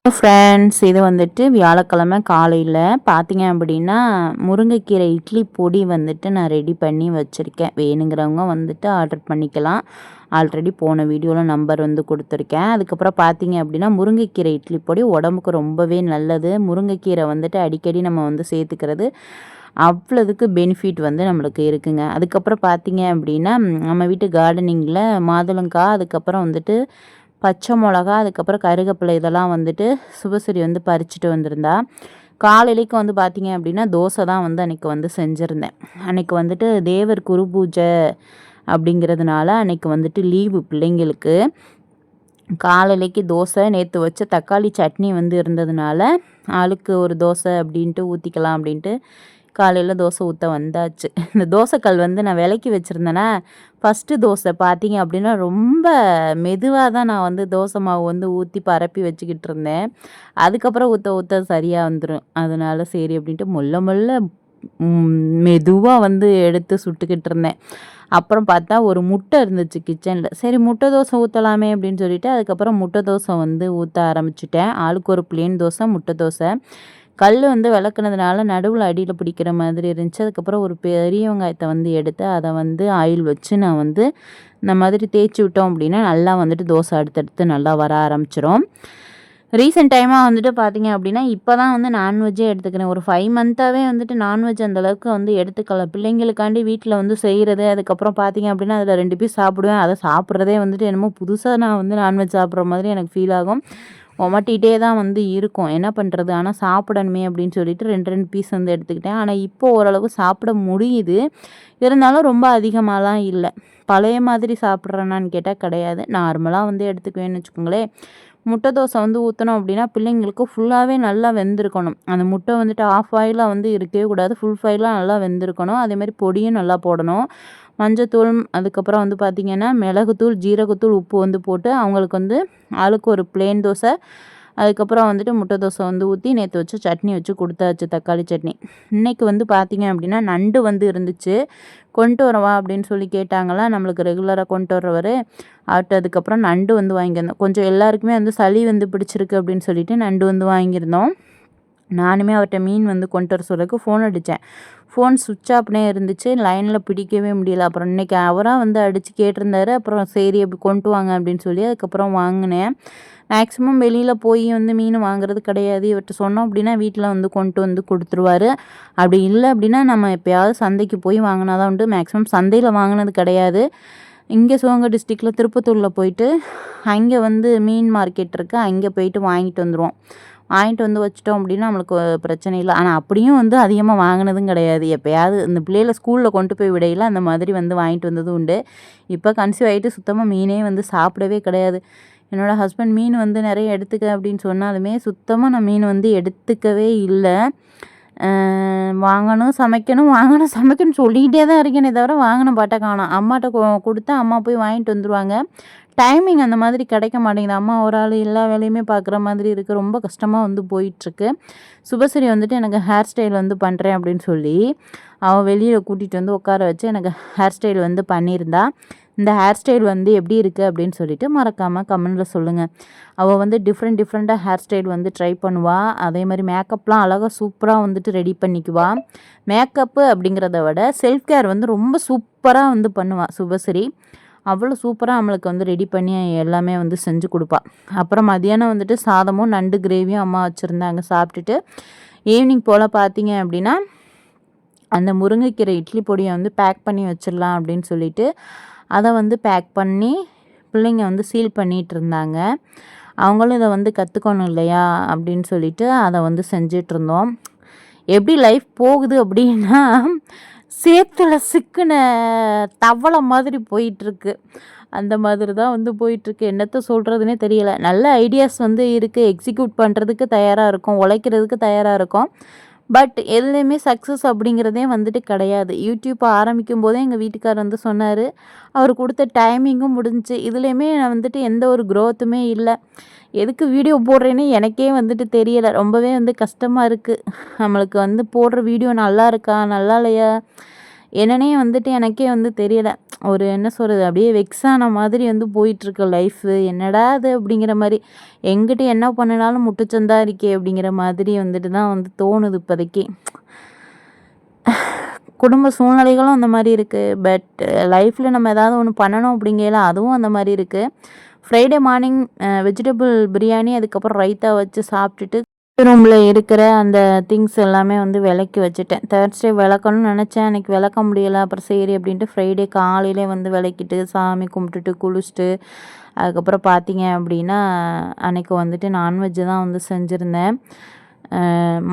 Friends, இது வந்துட்டு வியாழக்கிழமை காலையில் பார்த்தீங்க அப்படின்னா முருங்கைக்கீரை இட்லி பொடி வந்துட்டு நான் ரெடி பண்ணி வச்சுருக்கேன். வேணுங்கிறவங்க வந்துட்டு ஆர்டர் பண்ணிக்கலாம். ஆல்ரெடி போன வீடியோவில் நம்பர் வந்து கொடுத்துருக்கேன். அதுக்கப்புறம் பார்த்தீங்க அப்படின்னா முருங்கைக்கீரை இட்லி பொடி உடம்புக்கு ரொம்பவே நல்லது. முருங்கைக்கீரை வந்துட்டு அடிக்கடி நம்ம வந்து சேர்த்துக்கிறது அவ்வளோதுக்கு பெனிஃபிட் வந்து நம்மளுக்கு இருக்குங்க. அதுக்கப்புறம் பார்த்தீங்க அப்படின்னா நம்ம வீட்டு கார்டனிங்கில் மாதுளங்காய், அதுக்கப்புறம் வந்துட்டு பச்சை மிளகா, அதுக்கப்புறம் கருவேப்பிலை இதெல்லாம் வந்துட்டு சுபஸ்ரீ வந்து பறிச்சுட்டு வந்திருந்தா. காலையிலைக்கு வந்து பார்த்திங்க அப்படின்னா தோசை தான் வந்து அன்றைக்கி வந்து செஞ்சுருந்தேன். அன்றைக்கி வந்துட்டு தேவர் குரு பூஜை அப்படிங்கிறதுனால அன்றைக்கி வந்துட்டு லீவு பிள்ளைங்களுக்கு. காலையிலைக்கு தோசை, நேற்று வச்ச தக்காளி சட்னி வந்து இருந்ததுனால ஆளுக்கு ஒரு தோசை அப்படின்ட்டு ஊற்றிக்கலாம் அப்படின்ட்டு காலையில் தோசை ஊற்ற வந்தாச்சு. இந்த தோசைக்கல் வந்து நான் விலைக்கு வச்சுருந்தேன்னா ஃபஸ்ட்டு தோசை பார்த்தீங்க அப்படின்னா ரொம்ப மெதுவாக தான் நான் வந்து தோசை மாவு வந்து ஊற்றி பரப்பி வச்சுக்கிட்டு இருந்தேன். அதுக்கப்புறம் ஊற்ற ஊற்ற சரியாக வந்துடும். அதனால சரி அப்படின்ட்டு மெல்ல மெதுவாக வந்து எடுத்து சுட்டுக்கிட்டு இருந்தேன். அப்புறம் பார்த்தா ஒரு முட்டை இருந்துச்சு கிச்சனில். சரி முட்டை தோசை ஊற்றலாமே அப்படின்னு சொல்லிட்டு அதுக்கப்புறம் முட்டை தோசை வந்து ஊற்ற ஆரம்பிச்சிட்டேன். ஆளுக்கு ஒரு பிளேன் தோசை, முட்டை தோசை. கல் வந்து விளக்குனதுனால நடுவில் அடியில் பிடிக்கிற மாதிரி இருந்துச்சு. அதுக்கப்புறம் ஒரு பெரிய வெங்காயத்தை வந்து எடுத்து அதை வந்து ஆயில் வச்சு நான் வந்து இந்த மாதிரி தேய்ச்சி விட்டோம் அப்படின்னா நல்லா வந்துட்டு தோசை அடுத்தடுத்து நல்லா வர ஆரம்பிச்சிரும். ரீசெண்ட் டைமாக வந்துட்டு பார்த்தீங்க அப்படின்னா இப்போ தான் வந்து நான்வெஜ்ஜே எடுத்துக்கிறேன். ஒரு 5 மந்த்தாகவே வந்துட்டு நான்வெஜ் அந்தளவுக்கு வந்து எடுத்துக்கல. பிள்ளைங்களுக்காண்டி வீட்டில் வந்து செய்கிறது. அதுக்கப்புறம் பார்த்தீங்க அப்படின்னா அதில் 2 பீஸ் சாப்பிடுவேன். அதை சாப்பிட்றதே வந்துட்டு என்னமோ புதுசாக நான் வந்து நான்வெஜ் சாப்பிட்ற மாதிரி எனக்கு ஃபீல் ஆகும். ஒமட்டிகிட்டே தான் வந்து இருக்கும். என்ன பண்ணுறது, ஆனால் சாப்பிடணுமே அப்படின்னு சொல்லிட்டு 2 பீஸ் வந்து எடுத்துக்கிட்டேன். ஆனால் இப்போது ஓரளவு சாப்பிட முடியுது. இருந்தாலும் ரொம்ப அதிகமாகலாம் இல்லை. பழைய மாதிரி சாப்பிட்றேன்னான்னு கேட்டால் கிடையாது. நார்மலாக வந்து எடுத்துக்குவேன்னு வச்சுக்கோங்களேன். முட்டை தோசை வந்து ஊற்றினோம் அப்படின்னா பிள்ளைங்களுக்கு ஃபுல்லாகவே நல்லா வெந்திருக்கணும். அந்த முட்டை வந்துட்டு ஆஃப் ஆயிலாக வந்து இருக்கவே கூடாது. ஃபுல் ஃபாயிலாக நல்லா வெந்திருக்கணும். அதேமாதிரி பொடியும் நல்லா போடணும். மஞ்சத்தூள், அதுக்கப்புறம் வந்து பார்த்திங்கன்னா மிளகுத்தூள், ஜீரகத்தூள், உப்பு வந்து போட்டு அவங்களுக்கு வந்து ஆளுக்கு ஒரு பிளேன் தோசை, அதுக்கப்புறம் வந்துட்டு முட்டை தோசை வந்து ஊற்றி நேற்று வச்சு சட்னி வச்சு கொடுத்தாச்சு, தக்காளி சட்னி. இன்றைக்கி வந்து பார்த்திங்க அப்படின்னா நண்டு வந்து இருந்துச்சு. கொண்டு வரவா அப்படின்னு சொல்லி கேட்டாங்களா, நம்மளுக்கு ரெகுலராக கொண்டு வர்றவர் அவர்கிட்ட. அதுக்கப்புறம் நண்டு வந்து வாங்கியிருந்தோம். கொஞ்சம் எல்லாருக்குமே வந்து சளி வந்து பிடிச்சிருக்கு அப்படின்னு சொல்லிட்டு நண்டு வந்து வாங்கியிருந்தோம். நானுமே அவர்கிட்ட மீன் வந்து கொண்டு வர சொல்கிறதுக்கு ஃபோன் அடித்தேன். ஃபோன் சுவிட்ச் ஆஃப்னே இருந்துச்சு. லைனில் பிடிக்கவே முடியல. அப்புறம் இன்றைக்கி அவராக வந்து அடித்து கேட்டிருந்தாரு. அப்புறம் சரி அப்படி கொண்டு வாங்க அப்படின்னு சொல்லி அதுக்கப்புறம் வாங்கினேன். மேக்ஸிமம் வெளியில் போய் வந்து மீன் வாங்குறது கிடையாது. இவர்கிட்ட சொன்னோம் அப்படின்னா வீட்டில் வந்து கொண்டு வந்து கொடுத்துருவாரு. அப்படி இல்லை அப்படின்னா நம்ம எப்போயாவது சந்தைக்கு போய் வாங்கினா தான் உண்டு. மேக்ஸிமம் சந்தையில் வாங்கினது கிடையாது. இங்கே சிவகங்கை டிஸ்ட்ரிக்டில் திருப்பத்தூரில் போயிட்டு அங்கே வந்து மீன் மார்க்கெட் இருக்குது. அங்கே போயிட்டு வாங்கிட்டு வந்துடுவோம். வாங்கிட்டு வந்து வச்சிட்டோம் அப்படின்னா நம்மளுக்கு பிரச்சனை இல்லை. ஆனால் அப்படியும் வந்து அதிகமாக வாங்கினதும் கிடையாது. எப்போயாவது இந்த பிள்ளைகளை ஸ்கூலில் கொண்டு போய் விடையில் அந்த மாதிரி வந்து வாங்கிட்டு வந்ததும் உண்டு. இப்போ கன்சீவ் ஆகிட்டு சுத்தமாக மீனே வந்து சாப்பிடவே கிடையாது. என்னோடய ஹஸ்பண்ட் மீன் வந்து நிறைய எடுத்துக்க அப்படின்னு சொன்னாலுமே சுத்தமாக நான் மீன் வந்து எடுத்துக்கவே இல்லை. வாங்கணும் சமைக்கணும் சொல்லிக்கிட்டே தான் இருக்கேனே தவிர வாங்கின பாட்டை காணோம். அம்மாட்ட கொடுத்தா அம்மா போய் வாங்கிட்டு வந்துடுவாங்க. டைமிங் அந்த மாதிரி கிடைக்க மாட்டேங்குது. அம்மா ஒரு ஆள் எல்லா வேலையுமே பார்க்குற மாதிரி இருக்குது. ரொம்ப கஷ்டமாக வந்து போயிட்டுருக்கு. சுபஸ்ரீ வந்துட்டு எனக்கு ஹேர் ஸ்டைல் வந்து பண்ணுறேன் அப்படின்னு சொல்லி அவள் வெளியில் கூட்டிகிட்டு வந்து உட்கார வச்சு எனக்கு ஹேர் ஸ்டைல் வந்து பண்ணியிருந்தா. இந்த ஹேர் ஸ்டைல் வந்து எப்படி இருக்குது அப்படின்னு சொல்லிட்டு மறக்காமல் கமெண்டில் சொல்லுங்கள். அவள் வந்து டிஃப்ரெண்ட்டாக ஹேர் ஸ்டைல் வந்து ட்ரை பண்ணுவாள். அதே மாதிரி மேக்கப்லாம் அழகாக சூப்பராக வந்துட்டு ரெடி பண்ணிக்குவாள். மேக்கப்பு அப்படிங்கிறத விட செல்ஃப் கேர் வந்து ரொம்ப சூப்பராக வந்து பண்ணுவாள் சுபஸ்ரீ. அவ்வளோ சூப்பராக நம்மளுக்கு வந்து ரெடி பண்ணி எல்லாமே வந்து செஞ்சு கொடுப்பாள். அப்புறம் மதியானம் வந்துட்டு சாதமும் நண்டு கிரேவியும் அம்மா வச்சுருந்தாங்க. சாப்பிட்டுட்டு ஈவினிங் போல் பார்த்தீங்க அப்படின்னா அந்த முருங்கைக்கீரை இட்லி பொடியை வந்து பேக் பண்ணி வச்சிடலாம் அப்படின்னு சொல்லிட்டு அதை வந்து பேக் பண்ணி பிள்ளைங்க வந்து சீல் பண்ணிகிட்டு இருந்தாங்க. அவங்களும் இதை வந்து கற்றுக்கணும் இல்லையா அப்படின்னு சொல்லிட்டு அதை வந்து செஞ்சிட்ருந்தோம். எப்படி லைஃப் போகுது அப்படின்னா சேத்துல சிக்கின தவளை மாதிரி போயிட்டுருக்கு. அந்த மாதிரி தான் வந்து போயிட்டுருக்கு. என்னத்த சொல்கிறதுனே தெரியல. நல்ல ஐடியாஸ் வந்து இருக்குது. எக்ஸிக்யூட் பண்ணுறதுக்கு தயாராக இருக்கும், உழைக்கிறதுக்கு தயாராக இருக்கும். பட் எதுலேயுமே சக்ஸஸ் அப்படிங்கிறதே வந்துட்டு கிடையாது. யூடியூப் ஆரம்பிக்கும் போதே எங்கள் வீட்டுக்கார் வந்து சொன்னார். அவர் கொடுத்த டைமிங்கும் முடிஞ்சிச்சு. இதுலேயுமே நான் வந்துட்டு எந்த ஒரு க்ரோத்துமே இல்லை. எதுக்கு வீடியோ போடுறேன்னு எனக்கே வந்துட்டு தெரியலை. ரொம்பவே வந்து கஷ்டமாக இருக்குது. நம்மளுக்கு வந்து போடுற வீடியோ நல்லா இருக்கா நல்லா இல்லையா, என்னன்னே வந்துட்டு எனக்கே வந்து தெரியல. ஒரு என்ன சொல்கிறது, அப்படியே வெக்ஸ் ஆன மாதிரி வந்து போயிட்டுருக்கு லைஃபு. என்னடா இது அப்படிங்கிற மாதிரி, எங்கிட்ட என்ன பண்ணினாலும் முட்டுச்சந்தா இருக்கே அப்படிங்கிற மாதிரி வந்துட்டு தான் வந்து தோணுது இப்போதைக்கு. குடும்ப சூழ்நிலைகளும் அந்த மாதிரி இருக்குது. பட் லைஃப்பில் நம்ம ஏதாவது ஒன்று பண்ணணும் அப்படிங்கையில அதுவும் அந்த மாதிரி இருக்குது. ஃப்ரைடே மார்னிங் வெஜிடபிள் பிரியாணி, அதுக்கப்புறம் ரைத்தா வச்சு சாப்பிட்டுட்டு ரூமில் இருக்கிற அந்த திங்ஸ் எல்லாமே வந்து விளக்கி வச்சுட்டேன். தேர்ஸ்டே விளக்கணும்னு நினச்சேன், அன்றைக்கி விளக்க முடியலை. அப்புறம் சரி அப்படின்ட்டு ஃப்ரைடே காலையிலே வந்து விளக்கிட்டு சாமி கும்பிட்டுட்டு குளிச்சுட்டு, அதுக்கப்புறம் பார்த்தீங்க அப்படின்னா அன்றைக்கி வந்துட்டு நான்வெஜ்ஜு தான் வந்து செஞ்சுருந்தேன்.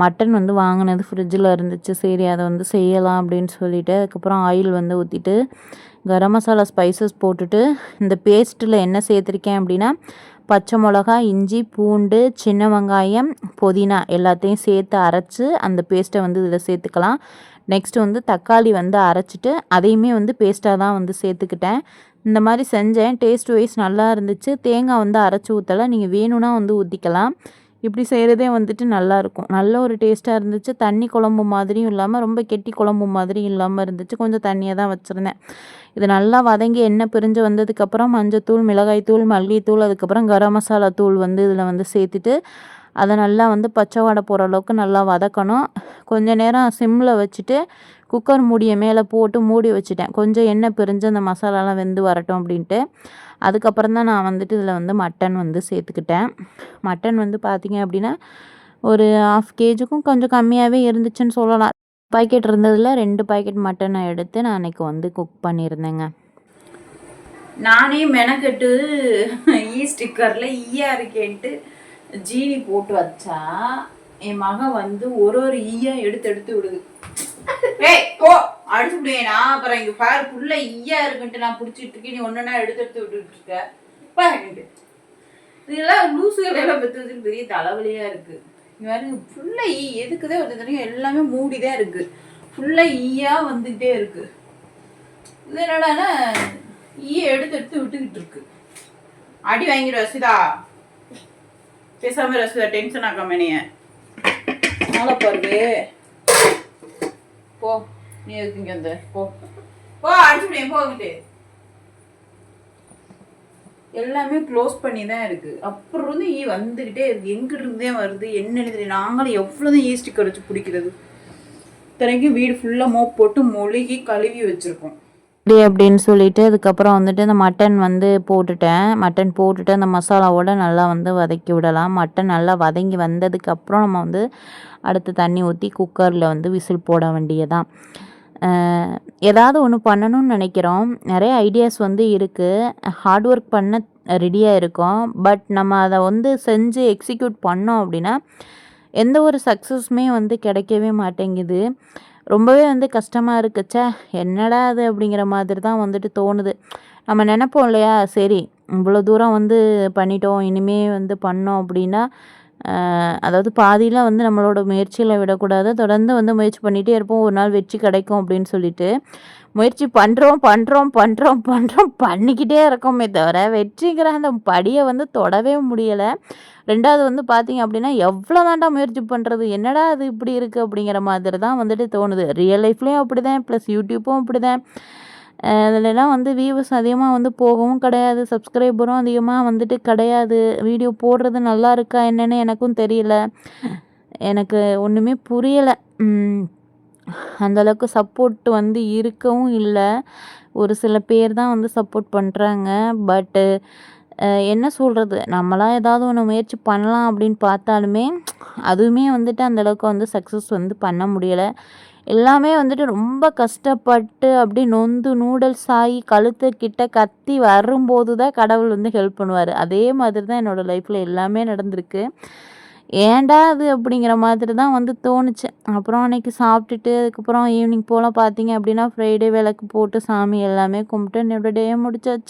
மட்டன் வந்து வாங்கினது ஃப்ரிட்ஜில் இருந்துச்சு. சரி அதை வந்து செய்யலாம் அப்படின்னு சொல்லிவிட்டு, அதுக்கப்புறம் ஆயில் வந்து ஊற்றிட்டு கரம் மசாலா ஸ்பைசஸ் போட்டுட்டு, இந்த பேஸ்ட்டில் என்ன சேர்த்துருக்கேன் அப்படின்னா பச்சை மிளகா, இஞ்சி, பூண்டு, சின்ன வெங்காயம், புதினா எல்லாத்தையும் சேர்த்து அரைச்சி அந்த பேஸ்ட்டை வந்து இதில் சேர்த்துக்கலாம். நெக்ஸ்ட்டு வந்து தக்காளி வந்து அரைச்சிட்டு அதையுமே வந்து பேஸ்ட்டாக தான் வந்து சேர்த்துக்கிட்டேன். இந்த மாதிரி செஞ்சேன். டேஸ்ட் வைஸ் நல்லா இருந்துச்சு. தேங்காய் வந்து அரைச்சி ஊற்றலை, நீங்கள் வேணும்னா வந்து ஊற்றிக்கலாம். இப்படி செய்கிறதே வந்துட்டு நல்லாயிருக்கும். நல்ல ஒரு டேஸ்ட்டாக இருந்துச்சு. தண்ணி குழம்பு மாதிரியும் இல்லாமல் ரொம்ப கெட்டி குழம்பு மாதிரியும் இல்லாமல் இருந்துச்சு. கொஞ்சம் தண்ணியாக தான் வச்சுருந்தேன். இது நல்லா வதங்கி எண்ணெய் பிரிஞ்சு வந்ததுக்கப்புறம் மஞ்சத்தூள், மிளகாய்த்தூள், மல்லித்தூள், அதுக்கப்புறம் கரம் மசாலா தூள் வந்து இதில் வந்து சேர்த்துட்டு அதை நல்லா வந்து பச்சை வாடை போகிற அளவுக்கு நல்லா வதக்கணும். கொஞ்ச நேரம் சிம்மில் வச்சுட்டு குக்கர் மூடியை மேலே போட்டு மூடி வச்சுட்டேன். கொஞ்சம் எண்ணெய் பிரிஞ்சு அந்த மசாலாலாம் வெந்து வரட்டும் அப்படின்ட்டு. அதுக்கப்புறம் தான் நான் வந்துட்டு இதில் வந்து மட்டன் வந்து சேர்த்துக்கிட்டேன். மட்டன் வந்து பார்த்திங்க அப்படின்னா ஒரு 1/2 கேஜிக்கும் கொஞ்சம் கம்மியாகவே இருந்துச்சுன்னு சொல்லலாம். பாக்கெட் இருந்ததில் 2 பாக்கெட் மட்டனை எடுத்து நான் அன்றைக்கி வந்து குக் பண்ணியிருந்தேங்க. நானே மெனக்கெட்டு ஸ்டிக்கரில் ஈயா இருக்கேன்ட்டு ஜீனி போட்டு வச்சா என் மகன் வந்து ஒரு ஈயா எடுத்து விடுது. போ அடிச்சு விடுவேனா? அப்புறம் இங்கே பாரு புள்ள ஈயா இருக்குன்ட்டு நான் பிடிச்சிட்டு இருக்கேன், நீ ஒன்றுனா எடுத்து விட்டுட்டு இருக்க. இதெல்லாம் லூசுகள் எல்லாம் பெற்றுறதுக்கு பெரிய தலைவலியாக இருக்குது. பாருங்க ஃபுல்லா ஈ எதுக்குதான் வருது, எல்லாமே மூடிதான் இருக்கு, ஃபுல்லா ஈயா வந்துகிட்டே இருக்கு. இது என்னடானா ஈயை எடுத்து விட்டுக்கிட்டு இருக்கு. அடி வாங்கிடு ரசிதா, பேசாம ரசிதா, டென்ஷன் ஆக்காம நீ நாளை பாருது. போ நீ எதுக்கு இங்க வந்து போ அடிச்சு விடுவேன் போகிட்டு. எல்லாமே க்ளோஸ் பண்ணி தான் இருக்குது. அப்புறம் வந்து ஈ வந்துக்கிட்டே இருக்குது. எங்கிருந்தே வருது என்னன்னு தெரியல. நாங்களும் எவ்வளோதான் ஈ ஸ்டிக்கர் வச்சு பிடிக்கிறது. இத்தனைக்கும் வீடு ஃபுல்லாக மோப் போட்டு மொழுகி கழுவி வச்சுருக்கோம். அப்படின்னு சொல்லிட்டு அதுக்கப்புறம் வந்துட்டு அந்த மட்டன் வந்து போட்டுட்டேன். மட்டன் போட்டுட்டு அந்த மசாலாவோட நல்லா வந்து வதக்கி விடலாம். மட்டன் நல்லா வதங்கி வந்ததுக்கப்புறம் நம்ம வந்து அடுத்து தண்ணி ஊற்றி குக்கரில் வந்து விசில் போட வேண்டியதான். ஏதாவது ஒன்று பண்ணணும்னு நினைக்கிறோம். நிறைய ஐடியாஸ் வந்து இருக்குது. ஹார்ட் ஒர்க் பண்ண ரெடியாக இருக்கோம். பட் நம்ம அதை வந்து செஞ்சு எக்ஸிக்யூட் பண்ணோம் அப்படின்னா எந்த ஒரு சக்ஸஸுமே வந்து கிடைக்கவே மாட்டேங்குது. ரொம்பவே வந்து கஷ்டமாக இருக்குச்சே என்னடா அது அப்படிங்கிற மாதிரி தான் வந்துட்டு தோணுது. நம்ம நினைப்போம் இல்லையா, சரி இவ்வளோ தூரம் வந்து பண்ணிட்டோம், இனிமேல் வந்து பண்ணோம் அப்படின்னா அதாவது பாதியில் வந்து நம்மளோட முயற்சியில் விடக்கூடாது. தொடர்ந்து வந்து முயற்சி பண்ணிகிட்டே இருப்போம், ஒரு நாள் வெற்றி கிடைக்கும் அப்படின்னு சொல்லிட்டு முயற்சி பண்ணிக்கிட்டே இருக்கோமே தவிர வெற்றிங்கிற அந்த படியை வந்து தொடவே முடியலை. ரெண்டாவது வந்து பார்த்திங்க அப்படின்னா எவ்வளோ தாண்டா முயற்சி பண்ணுறது, என்னடா அது இப்படி இருக்குது அப்படிங்கிற மாதிரி தான் வந்துட்டு தோணுது. ரியல் லைஃப்லேயும் அப்படி தான், ப்ளஸ் யூடியூப்பும் அப்படி தான். அதிலலாம் வந்து வியூவர்ஸ் அதிகமாக வந்து போகவும் கிடையாது, சப்ஸ்கிரைபரும் அதிகமாக வந்துட்டு கிடையாது. வீடியோ போடுறது நல்லா இருக்கா என்னன்னு எனக்கும் தெரியல. எனக்கு ஒன்றுமே புரியலை. அந்தளவுக்கு சப்போர்ட் வந்து இருக்கவும் இல்லை. ஒரு சில பேர் தான் வந்து சப்போர்ட் பண்ணுறாங்க. பட்டு என்ன சொல்கிறது, நம்மளாம் ஏதாவது ஒன்று முயற்சி பண்ணலாம் அப்படின்னு பார்த்தாலுமே அதுவுமே வந்துட்டு அந்தளவுக்கு வந்து சக்ஸஸ் வந்து பண்ண முடியலை. எல்லாமே வந்துட்டு ரொம்ப கஷ்டப்பட்டு அப்படி நொந்து நூடுல்ஸ் ஆகி கழுத்துக்கிட்ட கத்தி வரும்போது தான் கடவுள் வந்து ஹெல்ப் பண்ணுவார். அதே மாதிரி தான் என்னோடய லைஃப்பில் எல்லாமே நடந்திருக்கு. ஏன்டா அது அப்படிங்கிற மாதிரி தான் வந்து தோணுச்சு. அப்புறம் அன்றைக்கி சாப்பிட்டுட்டு அதுக்கப்புறம் ஈவினிங் போல் பார்த்தீங்க அப்படின்னா ஃப்ரைடே விளக்கு போட்டு சாமி எல்லாமே கும்பிட்டு என்னோடய டே முடிச்சாச்சு.